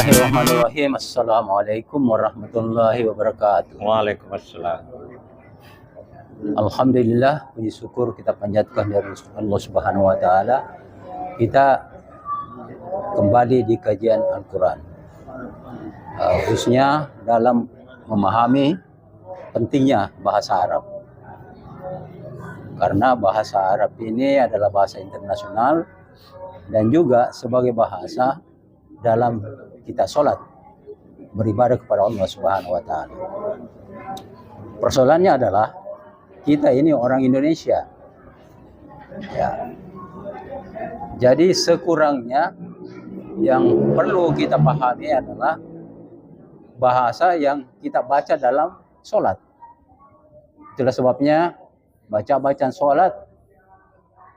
Bismillahirrahmanirrahim. Assalamualaikum warahmatullahi wabarakatuh. Waalaikumsalam. Alhamdulillah, puji syukur kita panjatkan dari Allah Subhanahu wa taala. Kita kembali di kajian Al-Qur'an. Khususnya dalam memahami pentingnya bahasa Arab. Karena bahasa Arab ini adalah bahasa internasional dan juga sebagai bahasa dalam kita sholat, beribadah kepada Allah Subhanahu wa taala. Persoalannya adalah kita ini orang Indonesia. Ya. Jadi sekurangnya yang perlu kita pahami adalah bahasa yang kita baca dalam sholat. Itulah sebabnya bacaan sholat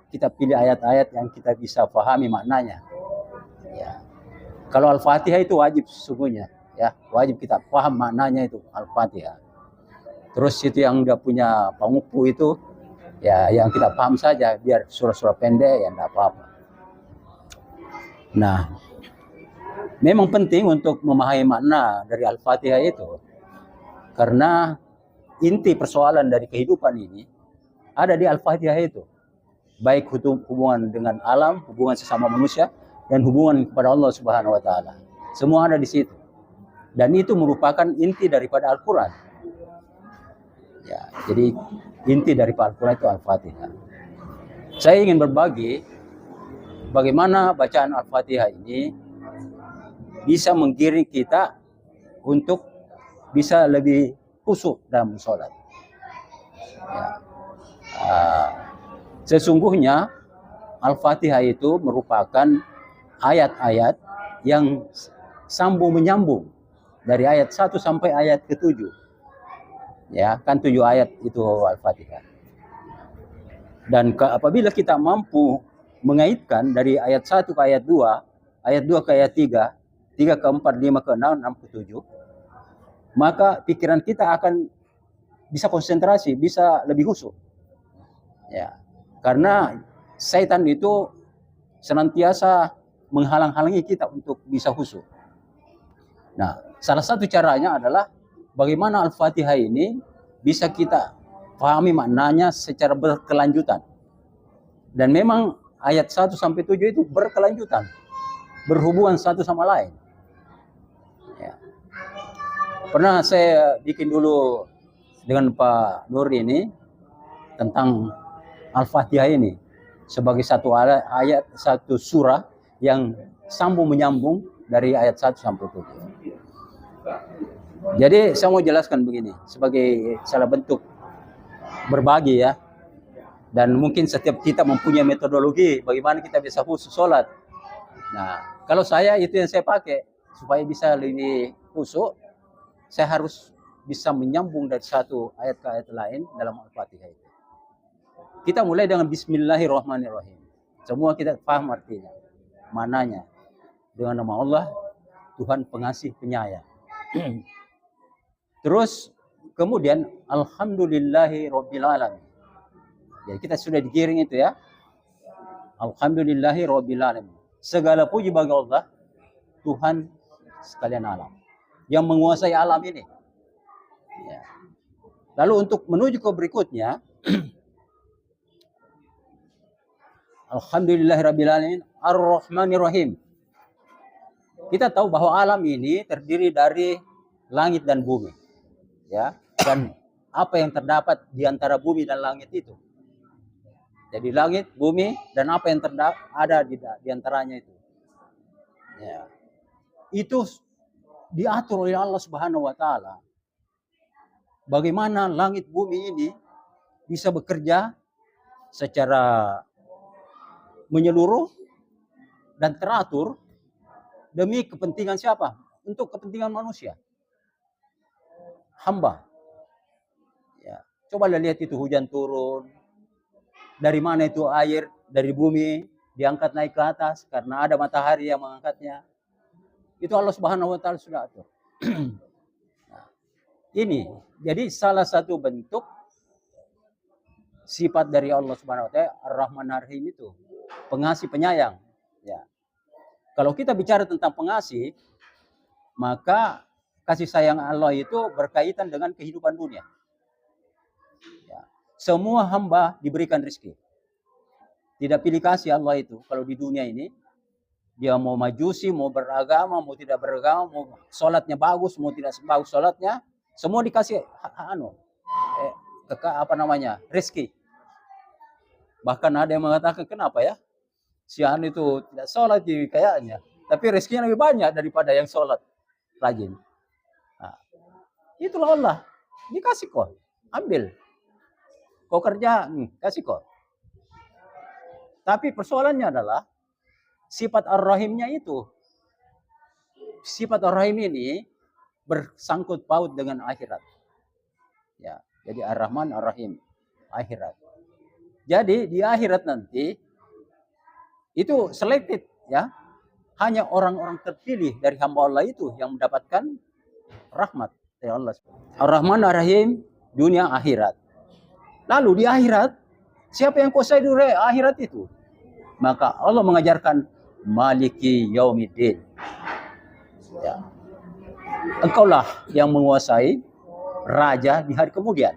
kita pilih ayat-ayat yang kita bisa pahami maknanya. Ya. Kalau Al-Fatihah itu wajib sesungguhnya, ya wajib kita paham maknanya itu Al-Fatihah. Terus itu yang udah punya pengupu itu, ya yang kita paham saja, biar surah-surah pendek ya enggak apa-apa. Nah, memang penting untuk memahami makna dari Al-Fatihah itu, karena inti persoalan dari kehidupan ini ada di Al-Fatihah itu, baik hubungan dengan alam, hubungan sesama manusia, dan hubungan kepada Allah Subhanahu wa taala. Semua ada di situ. Dan itu merupakan inti daripada Al-Qur'an. Ya, jadi inti daripada Al-Qur'an itu Al-Fatihah. Saya ingin berbagi bagaimana bacaan Al-Fatihah ini bisa menggiring kita untuk bisa lebih khusyuk dalam sholat. Ya. Sesungguhnya Al-Fatihah itu merupakan ayat-ayat yang sambung menyambung dari ayat 1 sampai ayat ke-7. Ya, kan 7 ayat itu Al-Fatihah. Dan apabila kita mampu mengaitkan dari ayat 1 ke ayat 2, ayat 2 ke ayat 3, 3 ke 4, 5 ke 6, 6 ke 7, maka pikiran kita akan bisa konsentrasi, bisa lebih khusyuk. Ya. Karena setan itu senantiasa menghalang-halangi kita untuk bisa khusyuk. Nah, salah satu caranya adalah bagaimana Al-Fatihah ini bisa kita pahami maknanya secara berkelanjutan. Dan memang ayat 1 sampai 7 itu berkelanjutan, berhubungan satu sama lain. Ya. Pernah saya bikin dulu dengan Pak Nur ini tentang Al-Fatihah ini sebagai satu ayat, satu surah yang sambung menyambung dari ayat 1 sampai 7. Jadi saya mau jelaskan begini, sebagai salah bentuk berbagi ya. Dan mungkin setiap kita mempunyai metodologi bagaimana kita bisa khusyuk sholat. Nah, kalau saya itu yang saya pakai supaya bisa lebih khusyuk, saya harus bisa menyambung dari satu ayat ke ayat lain dalam Al-Fatihah itu. Kita mulai dengan Bismillahirrahmanirrahim. Semua kita paham artinya, mananya. Dengan nama Allah, Tuhan pengasih penyayang. Terus kemudian Alhamdulillahirabbil alamin. Jadi kita sudah digiring itu ya. Alhamdulillahirabbil alamin. Segala puji bagi Allah, Tuhan sekalian alam, yang menguasai alam ini. Ya. Lalu untuk menuju ke berikutnya, Alhamdulillahirabbil alamin Ar-Rahmanirrahim. Kita tahu bahwa alam ini terdiri dari langit dan bumi. Ya, dan apa yang terdapat di antara bumi dan langit itu. Jadi langit, bumi, dan apa yang ada di antaranya itu. Ya. Itu diatur oleh Allah Subhanahu wa taala. Bagaimana langit bumi ini bisa bekerja secara menyeluruh dan teratur demi kepentingan siapa? Untuk kepentingan manusia. Hamba. Ya. Coba lihat itu hujan turun. Dari mana itu air? Dari bumi diangkat naik ke atas karena ada matahari yang mengangkatnya. Itu Allah Subhanahu wa taala sudah atur. Nah, ini jadi salah satu bentuk sifat dari Allah Subhanahu wa taala Ar-Rahman Ar-Rahim itu, pengasih penyayang, ya. Kalau kita bicara tentang pengasih, maka kasih sayang Allah itu berkaitan dengan kehidupan dunia. Ya. Semua hamba diberikan rezeki. Tidak pilih kasih Allah itu. Kalau di dunia ini, dia mau majusi, mau beragama, mau tidak beragama, mau sholatnya bagus, mau tidak bagus sholatnya, semua dikasih rezeki. Bahkan ada yang mengatakan, kenapa ya? Si anu itu tidak sholat kayaknya, tapi rezekinya lebih banyak daripada yang sholat rajin. Nah, itulah Allah. Dikasih kok, ambil. Kau kerja, kasih kok. Tapi persoalannya adalah sifat Ar-Rahimnya itu. Sifat Ar-Rahim ini bersangkut paut dengan akhirat. Ya, jadi Ar-Rahman Ar-Rahim, akhirat. Jadi di akhirat nanti itu selected, ya. Hanya orang-orang terpilih dari hamba Allah itu yang mendapatkan rahmat dari Allah. Ar-Rahman Ar-Rahim, dunia akhirat. Lalu di akhirat, siapa yang kuasai dunia akhirat itu? Maka Allah mengajarkan Maliki Yaumiddin. Ya. Engkaulah yang menguasai raja di hari kemudian.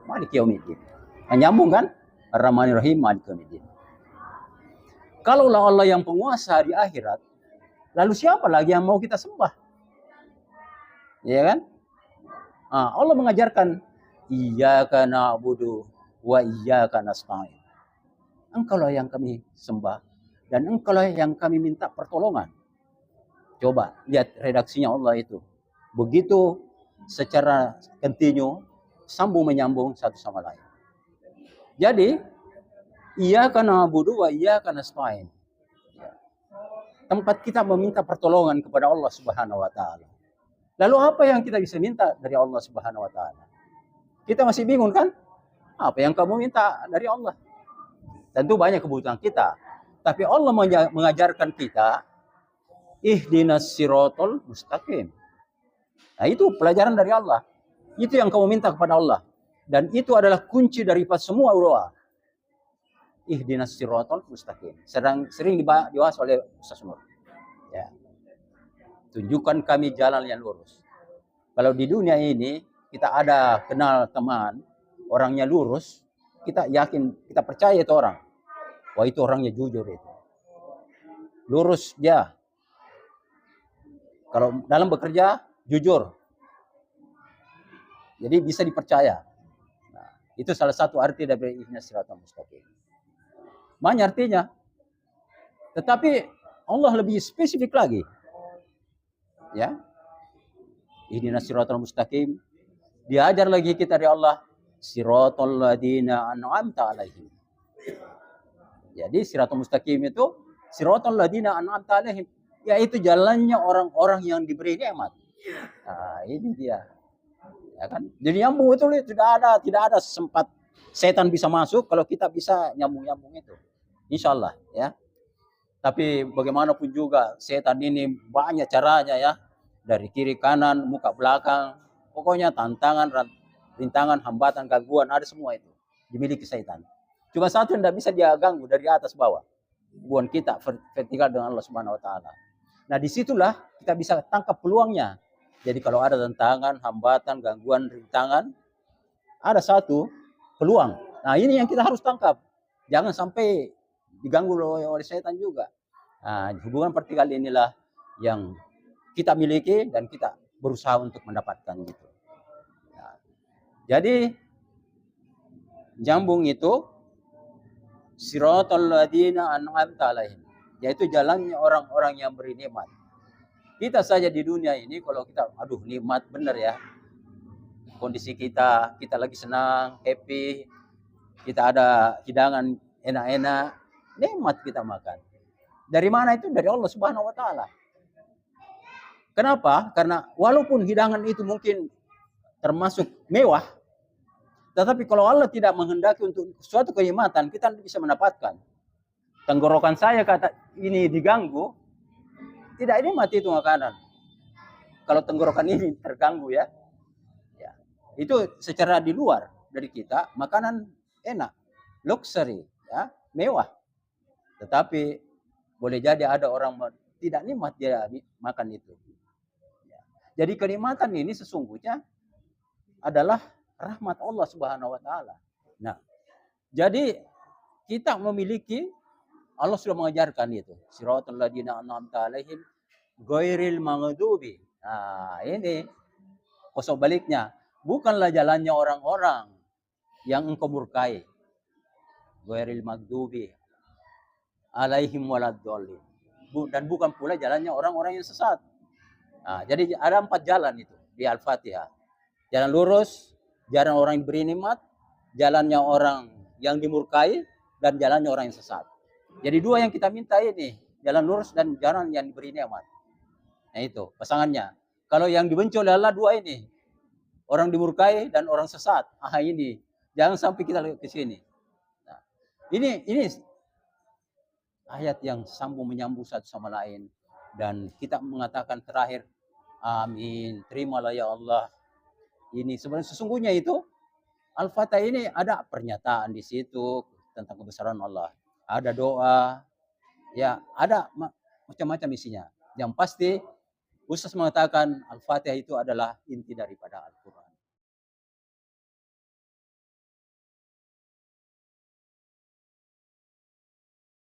Maliki Yaumiddin. Menyambung kan? Ar-Rahman Ar-Rahim Maliki Yaumiddin. Kalaulah Allah yang penguasa di akhirat, lalu siapa lagi yang mau kita sembah? Ya kan? Allah mengajarkan Iyyaka na'budu wa iyyaka nasta'in. Engkaulah yang kami sembah dan engkaulah yang kami minta pertolongan. Coba lihat redaksinya Allah itu. Begitu secara kontinu, sambung menyambung satu sama lain. Jadi, Iyyaka na'budu wa iyyaka nasta'in. Tempat kita meminta pertolongan kepada Allah Subhanahu wa taala. Lalu apa yang kita bisa minta dari Allah Subhanahu wa taala? Kita masih bingung kan? Apa yang kamu minta dari Allah? Tentu banyak kebutuhan kita. Tapi Allah mengajarkan kita ihdinas siratal mustaqim. Nah, itu pelajaran dari Allah. Itu yang kamu minta kepada Allah. Dan itu adalah kunci daripada semua doa. Ihdinas siratal mustaqim. Sering dibahas oleh Ustaz Nur. Ya. Tunjukkan kami jalan yang lurus. Kalau di dunia ini kita ada kenal teman, orangnya lurus, kita yakin, kita percaya itu orang. Wah, itu orangnya jujur itu. Lurus dia. Kalau dalam bekerja, jujur. Jadi bisa dipercaya. Nah, itu salah satu arti dari ihdinas siratal mustaqim. Banyak artinya. Tetapi Allah lebih spesifik lagi. Ya. Ihdinas siratal mustaqim. Diajar lagi kita dari Allah, siratal ladzina an'amta alaihim. Jadi siratal mustaqim itu siratal ladzina an'amta alaihim, yaitu jalannya orang-orang yang diberi nikmat. Nah, ini dia. Ya kan? Jadi nyambung itu tidak ada sempat setan bisa masuk kalau kita bisa nyambung-nyambung itu. Insyaallah, ya. Tapi bagaimanapun juga setan ini banyak caranya, ya. Dari kiri kanan, muka belakang, pokoknya tantangan, rintangan, hambatan, gangguan, ada semua itu dimiliki setan. Cuma satu yang tidak bisa dia ganggu dari atas bawah. Hubungan kita vertikal dengan Allah Subhanahu wa taala. Nah, disitulah kita bisa tangkap peluangnya. Jadi kalau ada tantangan, hambatan, gangguan, rintangan, ada satu peluang. Nah, ini yang kita harus tangkap. Jangan sampai diganggu oleh setan juga. Nah, hubungan vertikal inilah yang kita miliki dan kita berusaha untuk mendapatkan gitu. Nah, jadi nyambung itu siratal ladzina an'amta alaihim, yaitu jalannya orang-orang yang beri nikmat. Kita saja di dunia ini kalau kita nikmat benar ya. Kondisi kita lagi senang, happy, kita ada hidangan enak-enak, nikmat kita makan. Dari mana itu? Dari Allah Subhanahu wa taala. Kenapa? Karena walaupun hidangan itu mungkin termasuk mewah, tetapi kalau Allah tidak menghendaki untuk suatu kenikmatan, kita tidak bisa mendapatkan. Tenggorokan saya kata ini diganggu, tidak nikmat itu makanan. Kalau tenggorokan ini terganggu, ya, itu secara di luar dari kita makanan enak, luxury, ya, mewah. Tetapi boleh jadi ada orang tidak nikmat dia makan itu. Ya. Jadi kenikmatan ini sesungguhnya adalah rahmat Allah Subhanahu wa taala. Nah, jadi kita memiliki, Allah sudah mengajarkan itu. Siratal ladzina an'amta 'alaihim ghairil maghdubi. Nah, ini kosong baliknya. Bukanlah jalannya orang-orang yang engkau murkai. Ghairil maghdubi 'alaihim waladdallin. Dan bukan pula jalannya orang-orang yang sesat. Nah, jadi ada 4 jalan itu di Al-Fatihah. Jalan lurus, jalan orang yang beri nikmat, jalannya orang yang dimurkai, dan jalannya orang yang sesat. Jadi 2 yang kita minta ini, jalan lurus dan jalan yang diberi nikmat. Nah itu pasangannya. Kalau yang dibenci oleh Allah 2 ini, orang dimurkai dan orang sesat. Ini jangan sampai kita ke sini. Nah, ini ayat yang sambung menyambung satu sama lain, dan kita mengatakan terakhir, amin, terimalah ya Allah. Ini sebenarnya sesungguhnya itu Al-Fatihah ini ada pernyataan di situ tentang kebesaran Allah. Ada doa, ya ada macam-macam isinya. Yang pasti Ustaz mengatakan Al-Fatihah itu adalah inti daripada Al-Quran.